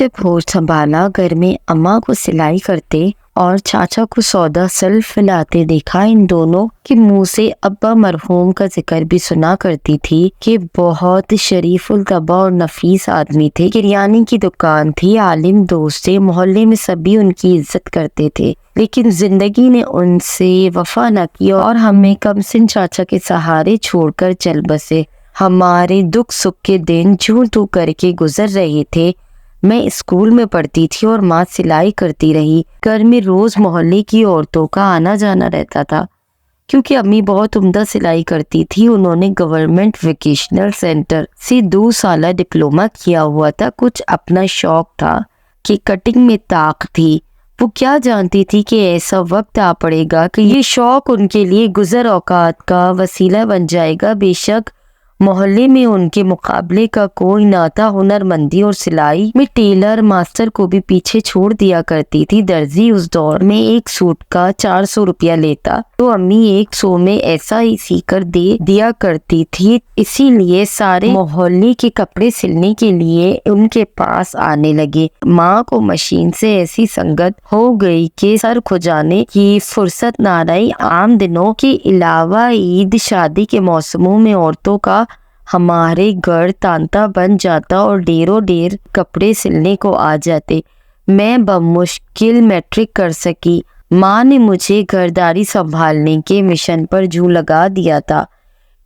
جب ہوش سنبھالا گھر میں اماں کو سلائی کرتے اور چاچا کو سودا سلف لاتے دیکھا، ان دونوں کے منہ سے ابا مرحوم کا ذکر بھی سنا کرتی تھی کہ بہت شریف الطبع اور نفیس آدمی تھے، کریانے کی دکان تھی، عالم دوست تھے، محلے میں سبھی ان کی عزت کرتے تھے، لیکن زندگی نے ان سے وفا نہ کی اور ہمیں کم سن چاچا کے سہارے چھوڑ کر چل بسے۔ ہمارے دکھ سکھ کے دن چوں تو کر کے گزر رہے تھے۔ میں اسکول میں پڑھتی تھی اور ماں سلائی کرتی رہی۔ گھر میں روز محلے کی عورتوں کا آنا جانا رہتا تھا، کیونکہ امی بہت عمدہ سلائی کرتی تھی۔ انہوں نے گورنمنٹ ووکیشنل سینٹر سے 2 سالہ ڈپلومہ کیا ہوا تھا۔ کچھ اپنا شوق تھا کہ کٹنگ میں طاق تھی۔ وہ کیا جانتی تھی کہ ایسا وقت آ پڑے گا کہ یہ شوق ان کے لیے گزر اوقات کا وسیلہ بن جائے گا۔ بے شک محلے میں ان کے مقابلے کا کوئی نہ تھا۔ ہنرمندی اور سلائی میں ٹیلر ماسٹر کو بھی پیچھے چھوڑ دیا کرتی تھی۔ درزی اس دور میں ایک سوٹ کا 400 روپیہ لیتا تو امی 100 میں ایسا ہی سی کر دے دیا کرتی تھی۔ اسی لیے سارے محلے کے کپڑے سلنے کے لیے ان کے پاس آنے لگے۔ ماں کو مشین سے ایسی سنگت ہو گئی کہ سر کھجانے کی فرصت نہ رہی۔ عام دنوں کے علاوہ عید شادی کے موسموں میں عورتوں کا ہمارے گھر تانتا بن جاتا اور ڈیروں ڈیر کپڑے سلنے کو آ جاتے۔ میں بمشکل میٹرک کر سکی۔ ماں نے مجھے گھرداری سنبھالنے کے مشن پر جوں لگا دیا تھا۔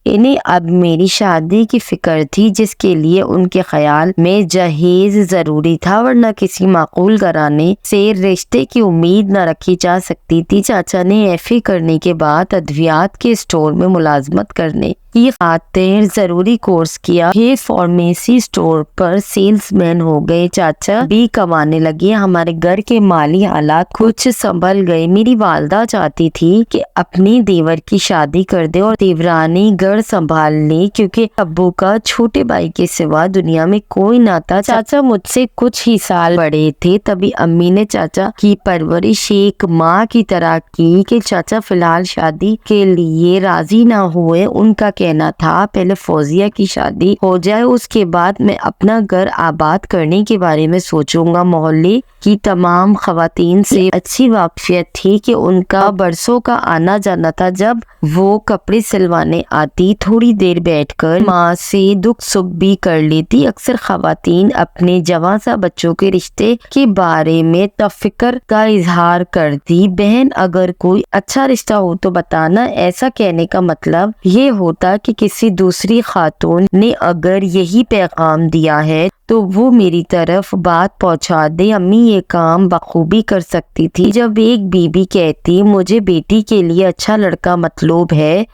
انہیں اب میری شادی کی فکر تھی، جس کے لیے ان کے خیال میں جہیز ضروری تھا، ورنہ کسی معقول گھرانے سے رشتے کی امید نہ رکھی جا سکتی تھی۔ چاچا نے FA کرنے کے بعد ادویات کے اسٹور میں ملازمت کرنے کی خاطر ضروری کورس کیا۔ یہ فارمیسی اسٹور پر سیلز مین ہو گئے۔ چاچا بھی کمانے لگے۔ ہمارے گھر کے مالی حالات کچھ سنبھل گئے۔ میری والدہ چاہتی تھی کہ اپنی دیور کی شادی کر دے اور دیورانی گھر سنبھال لے، کیونکہ ابو کا چھوٹے بھائی کے سوا دنیا میں کوئی نہ تھا۔ چاچا مجھ سے کچھ ہی سال بڑے تھے، تبھی امی نے چاچا کی پرورش ایک ماں کی طرح کی کہ چاچا فی الحال شادی کے لیے راضی نہ ہوئے۔ ان کا کہنا تھا پہلے فوزیہ کی شادی ہو جائے، اس کے بعد میں اپنا گھر آباد کرنے کے بارے میں سوچوں گا۔ محلے کی تمام خواتین سے اچھی واقفیت تھی کہ ان کا برسوں کا آنا جانا تھا۔ جب وہ کپڑے سلوانے آتی، تھوڑی دیر بیٹھ کر ماں سے دکھ سکھ بھی کر لیتی۔ اکثر خواتین اپنے جوان سا بچوں کے رشتے کے بارے میں تفکر کا اظہار کرتی۔ بہن اگر کوئی اچھا رشتہ ہو تو بتانا۔ ایسا کہنے کا مطلب یہ ہوتا کہ کسی دوسری خاتون نے اگر یہی پیغام دیا ہے تو وہ میری طرف بات پہنچا دے۔ امی یہ کام بخوبی کر سکتی تھی۔ جب ایک بیوی کہتی مجھے بیٹی کے لیے اچھا لڑکا مطلوب ہے،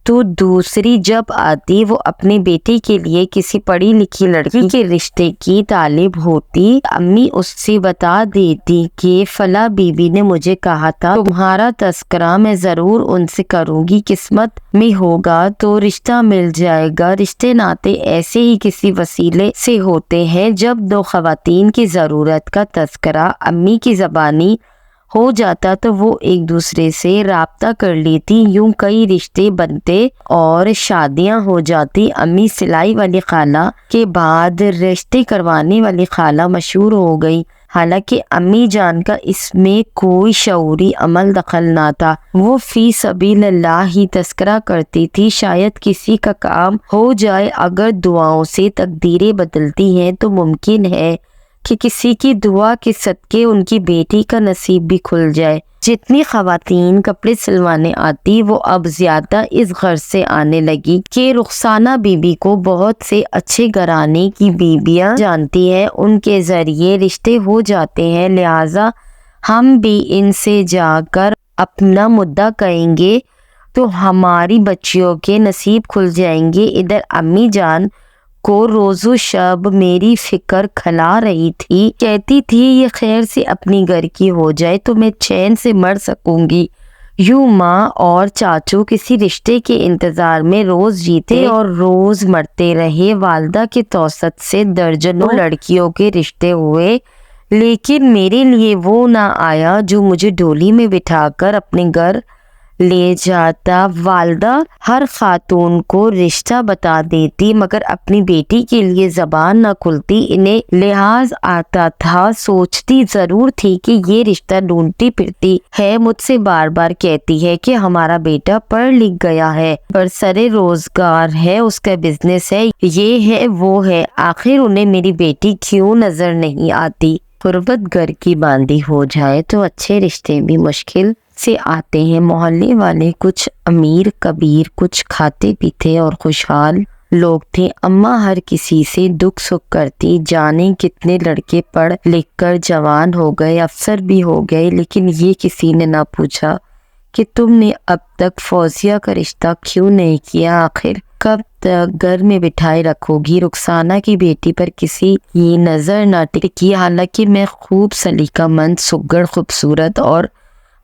تو دوسری جب آتی وہ اپنے بیٹے کے لیے کسی پڑھی لکھی لڑکی کے رشتے کی طالب ہوتی، امی اس سے بتا دیتی کہ فلاں بیوی نے مجھے کہا تھا تمہارا تذکرہ میں ضرور ان سے کروں گی، قسمت میں ہوگا تو رشتہ مل جائے گا۔ رشتے ناتے ایسے ہی کسی وسیلے سے ہوتے ہیں۔ جب 2 خواتین کی ضرورت کا تذکرہ امی کی زبانی ہو جاتا تو وہ ایک دوسرے سے رابطہ کر لیتی، یوں کئی رشتے بنتے اور شادیاں ہو جاتی۔ امی سلائی والی خالہ کے بعد رشتے کروانے والی خالہ مشہور ہو گئی، حالانکہ امی جان کا اس میں کوئی شعوری عمل دخل نہ تھا۔ وہ فی سبیل اللہ ہی تذکرہ کرتی تھی۔ شاید کسی کا کام ہو جائے، اگر دعاؤں سے تقدیریں بدلتی ہیں تو ممکن ہے کہ کسی کی دعا کے صدقے ان کی بیٹی کا نصیب بھی کھل جائے۔ جتنی خواتین کپڑے سلوانے آتی وہ اب زیادہ اس غرض سے آنے لگی کہ رخسانہ بی بی کو بہت سے اچھے گھرانے کی بیویاں جانتی ہے، ان کے ذریعے رشتے ہو جاتے ہیں، لہٰذا ہم بھی ان سے جا کر اپنا مدعا کہیں گے تو ہماری بچیوں کے نصیب کھل جائیں گے۔ ادھر امی جان کو روز و شب میری فکر کھلا رہی تھی، کہتی تھی یہ خیر سے اپنی گھر کی ہو جائے تو میں چین سے مر سکوں گی۔ یوں ماں اور چاچو کسی رشتے کے انتظار میں روز جیتے اور روز مرتے رہے۔ والدہ کے توسط سے درجنوں لڑکیوں کے رشتے ہوئے، لیکن میرے لیے وہ نہ آیا جو مجھے ڈولی میں بٹھا کر اپنے گھر لے جاتا۔ والدہ ہر خاتون کو رشتہ بتا دیتی مگر اپنی بیٹی کے لیے زبان نہ کھلتی۔ انہیں لحاظ آتا تھا، سوچتی ضرور تھی کہ یہ رشتہ ڈھونڈتی پھرتی ہے، مجھ سے بار بار کہتی ہے کہ ہمارا بیٹا پڑھ لکھ گیا ہے، برسر روزگار ہے، اس کا بزنس ہے، یہ ہے وہ ہے، آخر انہیں میری بیٹی کیوں نظر نہیں آتی؟ غربت گھر کی باندھی ہو جائے تو اچھے رشتے بھی مشکل سے آتے ہیں۔ محلے والے کچھ امیر کبیر، کچھ کھاتے پیتے اور خوشحال لوگ تھے۔ اماں ہر کسی سے دکھ سکھ کرتی، جانے کتنے لڑکے پڑھ لکھ کر جوان ہو گئے، افسر بھی ہو گئے، لیکن یہ کسی نے نہ پوچھا کہ تم نے اب تک فوزیہ کا رشتہ کیوں نہیں کیا؟ آخر کب تک گھر میں بٹھائے رکھو گی؟ رخسانہ کی بیٹی پر کسی کی نظر نہ ٹکی، حالانکہ میں خوب سلیقہ مند، سگڑ، خوبصورت اور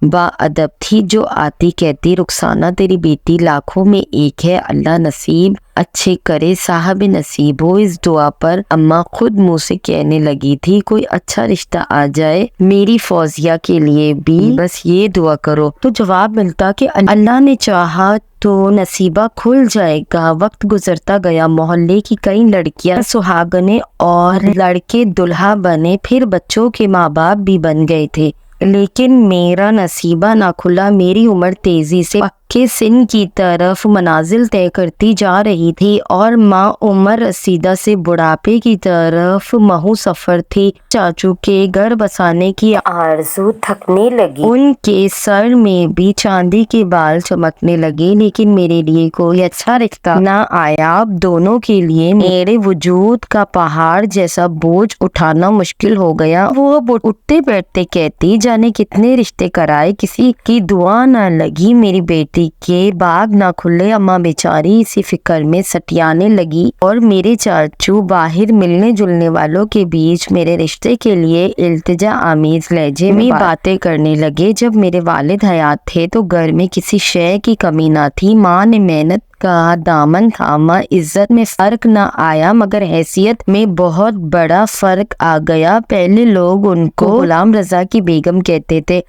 با ادب تھی۔ جو آتی کہتی رخسانہ تیری بیٹی لاکھوں میں ایک ہے، اللہ نصیب اچھے کرے، صاحب نصیب ہو۔ اس دعا پر اماں خود منہ سے کہنے لگی تھی کوئی اچھا رشتہ آ جائے میری فوزیہ کے لیے بھی، بس یہ دعا کرو۔ تو جواب ملتا کہ اللہ نے چاہا تو نصیبہ کھل جائے گا۔ وقت گزرتا گیا، محلے کی کئی لڑکیاں سہاگنیں اور لڑکے دلہا بنے، پھر بچوں کے ماں باپ بھی بن گئے تھے، لیکن میرا نصیبہ نہ کھلا۔ میری عمر تیزی سے پکے سن کی طرف منازل طے کرتی جا رہی تھی اور ماں عمر رسیدہ سے بڑھاپے کی طرف محو سفر تھی۔ چاچو کے گھر بسانے کی آرزو تھکنے لگی، ان کے سر میں بھی چاندی کے بال چمکنے لگے، لیکن میرے لیے کوئی اچھا رشتہ نہ آیا۔ اب دونوں کے لیے میرے وجود کا پہاڑ جیسا بوجھ اٹھانا مشکل ہو گیا۔ وہ اب اٹھتے بیٹھتے کہتی جانے کتنے رشتے کرائے، کسی کی دعا نہ لگی، میری بیٹی کے باغ نہ کھلے۔ اماں بیچاری اسی فکر میں سٹیانے لگی اور میرے چاچو باہر ملنے جلنے والوں کے بیچ میرے رشتے کے لیے التجا آمیز لہجے میں باتیں کرنے لگے۔ جب میرے والد حیات تھے تو گھر میں کسی شے کی کمی نہ تھی، ماں نے محنت کا دامن تھاما، عزت میں فرق نہ آیا مگر حیثیت میں بہت بڑا فرق آ گیا۔ پہلے لوگ ان کو غلام رضا کی بیگم کہتے تھے،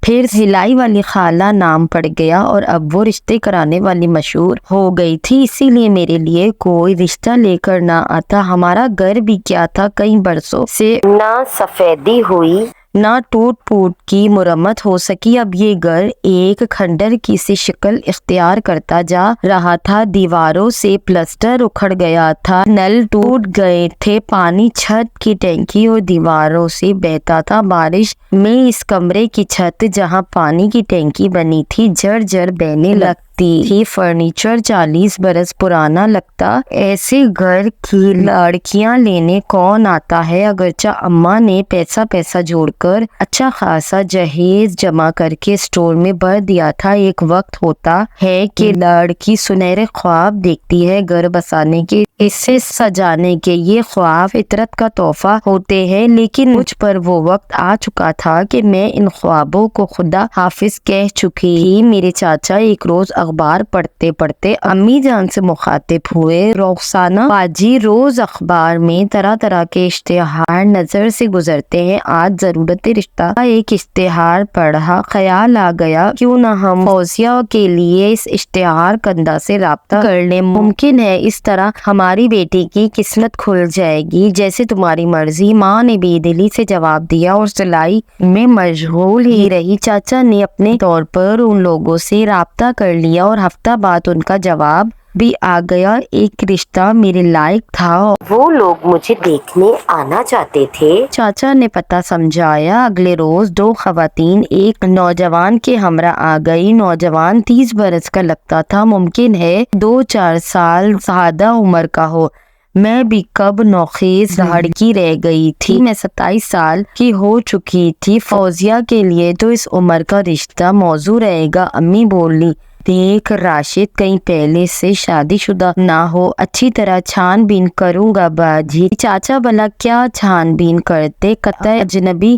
پھر ہلائی والی خالہ نام پڑ گیا اور اب وہ رشتے کرانے والی مشہور ہو گئی تھی، اسی لیے میرے لیے کوئی رشتہ لے کر نہ آتا۔ ہمارا گھر بھی کیا تھا، کئی برسوں سے نہ سفیدی ہوئی نہ ٹوٹ پھوٹ کی مرمت ہو سکی، اب یہ گھر ایک کھنڈر کی سی شکل اختیار کرتا جا رہا تھا۔ دیواروں سے پلسٹر اکھڑ گیا تھا، نل ٹوٹ گئے تھے، پانی چھت کی ٹینکی اور دیواروں سے بہتا تھا۔ بارش میں اس کمرے کی چھت جہاں پانی کی ٹینکی بنی تھی جھر جھر بہنے لگتی تھی، فرنیچر 40 برس پرانا لگتا۔ ایسے گھر کی لڑکیاں لینے کون آتا ہے؟ اگرچہ اماں نے پیسہ جوڑ کر اچھا خاصا جہیز جمع کر کے اسٹور میں بھر دیا تھا، ایک وقت ہوتا ہے کہ لڑکی سنہرے خواب دیکھتی ہے گھر بسانے کے، اسے سجانے کے، یہ خواب فطرت کا تحفہ ہوتے ہیں، لیکن مجھ پر وہ وقت آ چکا تھا کہ میں ان خوابوں کو خدا حافظ کہہ چکی تھی۔ میرے چاچا ایک روز اخبار پڑھتے پڑھتے امی جان سے مخاطب ہوئے، رخسانہ باجی روز اخبار میں طرح طرح کے اشتہار نظر سے گزرتے ہیں، آج ضرورت رشتہ کا ایک اشتہار پڑھا، خیال آ گیا کیوں نہ ہم فوزیہ کے لیے اس اشتہار کندہ سے رابطہ کر لیں، ممکن ہے اس طرح ہماری بیٹی کی قسمت کھل جائے گی۔ جیسے تمہاری مرضی، ماں نے بے دلی سے جواب دیا اور سلائی میں مشغول ہی رہی۔ چاچا نے اپنے طور پر ان لوگوں سے رابطہ کر لیا اور ہفتہ بعد ان کا جواب بھی آ گیا، ایک رشتہ میرے لائق تھا، وہ لوگ مجھے دیکھنے آنا چاہتے تھے۔ چاچا نے پتہ سمجھایا، اگلے روز 2 خواتین ایک نوجوان کے ہمراہ آ گئی، نوجوان 30 برس کا لگتا تھا، ممکن ہے 2-4 سال زیادہ عمر کا ہو، میں بھی کب نوخیز لڑکی رہ گئی تھی، میں 27 سال کی ہو چکی تھی، فوزیہ کے لیے تو اس عمر کا رشتہ موزوں رہے گا۔ امی بولی، دیکھ راشد کہیں پہلے سے شادی شدہ نہ ہو، اچھی طرح چھان بین کروں گا باجی۔ چاچا بھلا کیا چھان بین کرتے، قطع اجنبی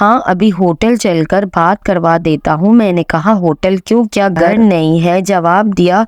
ہاں ابھی ہوٹل چل کر بات کروا دیتا ہوں۔ میں نے کہا ہوٹل کیوں، کیا گھر نہیں ہے؟ جواب دیا